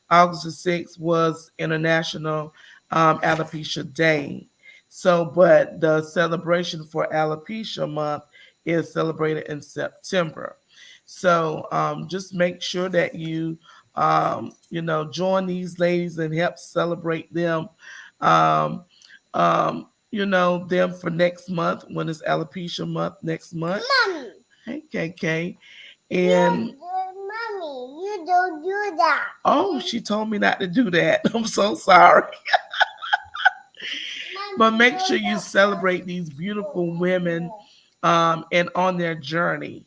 August the 6th was International Alopecia Day. So, but the celebration for Alopecia Month is celebrated in September. So just make sure that join these ladies and help celebrate them. Um, them for next month when it's alopecia month next month. Mommy. Hey, KK. And mommy, you don't do that. Oh, she told me not to do that. I'm so sorry. But make sure you celebrate these beautiful women and on their journey.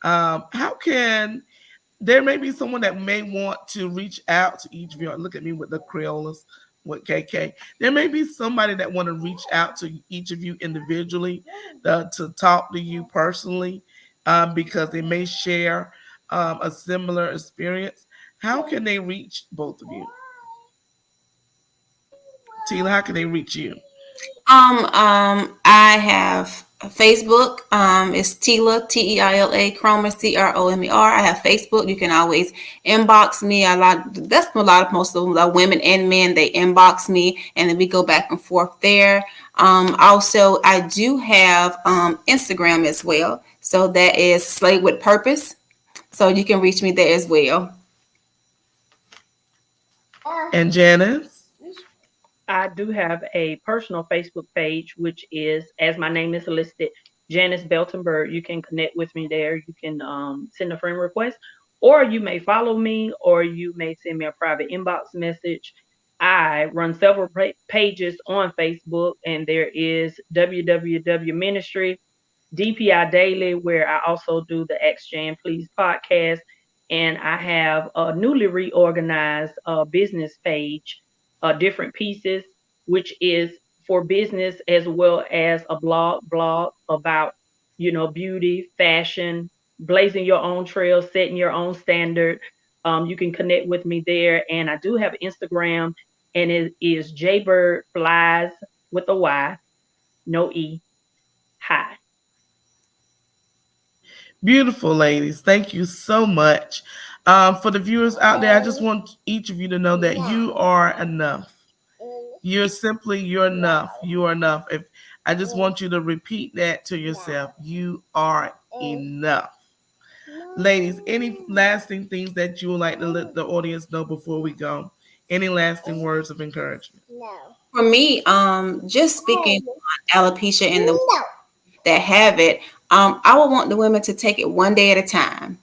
How can there may be someone that may want to reach out to each of you? Look at me with the Crayolas with KK. There may be somebody that want to reach out to each of you individually to talk to you personally because they may share a similar experience. How can they reach both of you? Tina, how can they reach you? I have Facebook. It's Tila, Teila, Cromer, Cromer. I have Facebook. You can always inbox me. Most of the women and men, they inbox me, and then we go back and forth there. Also, I do have Instagram as well. So that is Slay with Purpose. So you can reach me there as well. And Janice? I do have a personal Facebook page, which is, as my name is listed, Janice Beltonberg. You can connect with me there. You can send a friend request, or you may follow me, or you may send me a private inbox message. I run several pages on Facebook, and there is WWW Ministry, DPI Daily, where I also do the XJan Please podcast, and I have a newly reorganized business page, different pieces, which is for business as well as a blog about beauty, fashion, blazing your own trail, setting your own standard. You can connect with me there, and I do have Instagram, and it is Jaybird Flies with a Y, no E. Hi. Beautiful ladies. Thank you so much. For the viewers out there, I just want each of you to know that you are enough. You're enough. You are enough. If I just want you to repeat that to yourself. You are enough. Ladies, any lasting things that you would like to let the audience know before we go? Any lasting words of encouragement? No. For me, just speaking on alopecia and the that have it, I would want the women to take it one day at a time.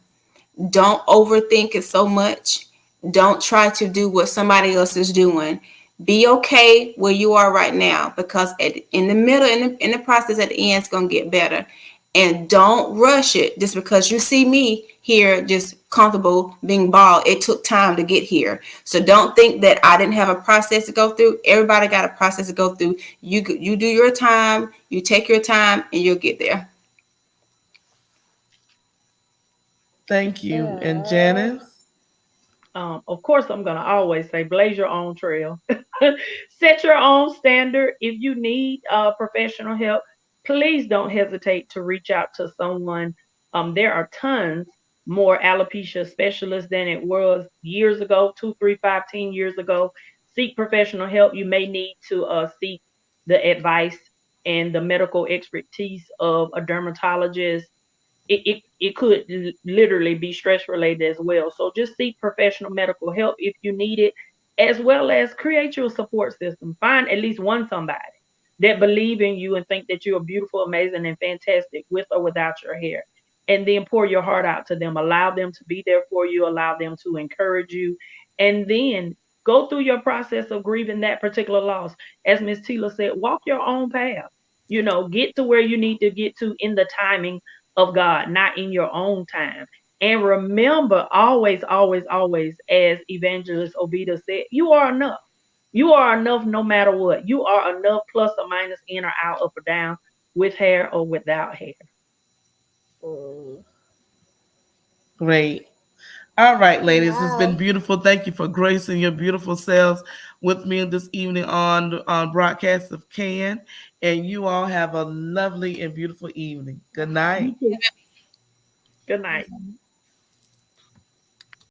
Don't overthink it so much. Don't try to do what somebody else is doing. Be okay where you are right now, because in the middle, in the process, at the end, it's going to get better. And don't rush it just because you see me here just comfortable being bald. It took time to get here. So don't think that I didn't have a process to go through. Everybody got a process to go through. You do your time, you take your time, and you'll get there. Thank you. And Janice? Of course, I'm going to always say, blaze your own trail. Set your own standard. If you need professional help, please don't hesitate to reach out to someone. There are tons more alopecia specialists than it was years ago, 2, 3, 5, 10 years ago. Seek professional help. You may need to seek the advice and the medical expertise of a dermatologist. It could literally be stress related as well. So just seek professional medical help if you need it. as well as create your support system. Find at least one somebody that believe in you and think that you're beautiful, amazing, and fantastic with or without your hair. And then pour your heart out to them. Allow them to be there for you. Allow them to encourage you. And then go through your process of grieving that particular loss. As Miss Tila said, walk your own path. Get to where you need to get to in the timing of God, not in your own time. And remember, always, always, always, as Evangelist Obita said, you are enough. You are enough no matter what. You are enough plus or minus, in or out, up or down, with hair or without hair. Great. All right, ladies, it's been beautiful. Thank you for gracing your beautiful selves with me this evening on broadcast of Can. And you all have a lovely and beautiful evening. Good night. Good night.